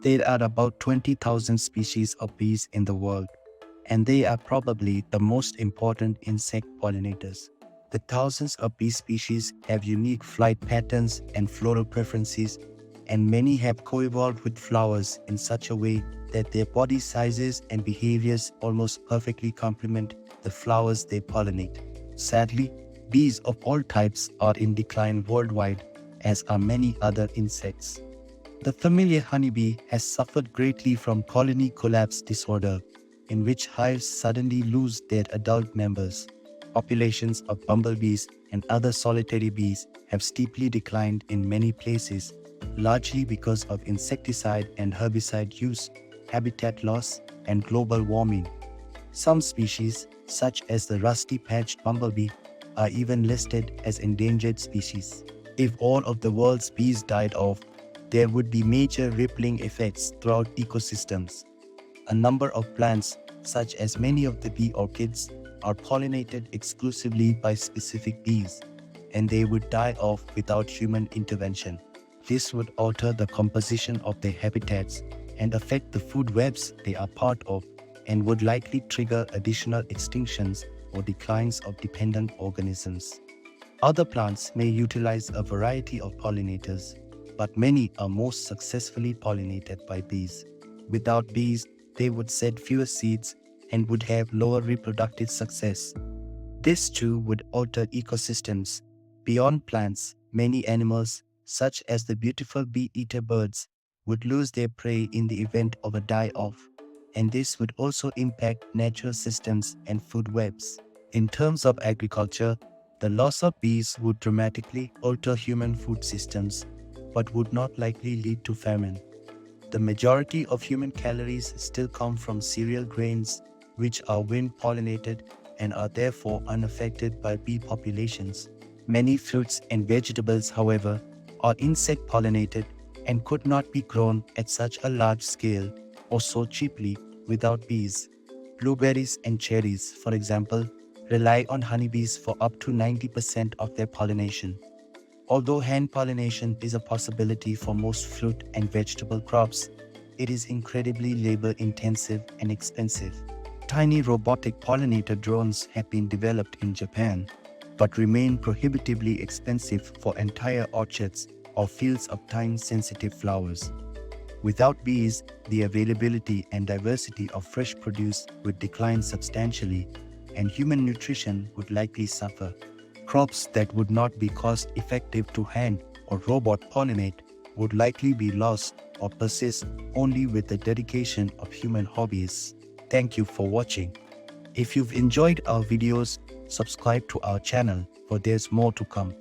There are about 20,000 species of bees in the world, and they are probably the most important insect pollinators. The thousands of bee species have unique flight patterns and floral preferences, and many have co-evolved with flowers in such a way that their body sizes and behaviors almost perfectly complement the flowers they pollinate. Sadly, bees of all types are in decline worldwide, as are many other insects. The familiar honeybee has suffered greatly from colony collapse disorder, in which hives suddenly lose their adult members. Populations of bumblebees and other solitary bees have steeply declined in many places, largely because of insecticide and herbicide use, habitat loss, and global warming. Some species, such as the rusty-patched bumblebee, are even listed as endangered species. If all of the world's bees died off, there would be major rippling effects throughout ecosystems. A number of plants, such as many of the bee orchids, are pollinated exclusively by specific bees, and they would die off without human intervention. This would alter the composition of their habitats and affect the food webs they are part of, and would likely trigger additional extinctions or declines of dependent organisms. Other plants may utilize a variety of pollinators, but many are most successfully pollinated by bees. Without bees, they would set fewer seeds and would have lower reproductive success. This too would alter ecosystems. Beyond plants, many animals, such as the beautiful bee-eater birds, would lose their prey in the event of a die-off, and this would also impact natural systems and food webs. In terms of agriculture, the loss of bees would dramatically alter human food systems, but would not likely lead to famine. The majority of human calories still come from cereal grains, which are wind-pollinated and are therefore unaffected by bee populations. Many fruits and vegetables, however, are insect-pollinated and could not be grown at such a large scale or so cheaply without bees. Blueberries and cherries, for example, rely on honeybees for up to 90% of their pollination. Although hand pollination is a possibility for most fruit and vegetable crops, it is incredibly labor-intensive and expensive. Tiny robotic pollinator drones have been developed in Japan, but remain prohibitively expensive for entire orchards or fields of time-sensitive flowers. Without bees, the availability and diversity of fresh produce would decline substantially, and human nutrition would likely suffer. Crops that would not be cost-effective to hand or robot pollinate would likely be lost or persist only with the dedication of human hobbyists. Thank you for watching. If you've enjoyed our videos, subscribe to our channel, for there's more to come.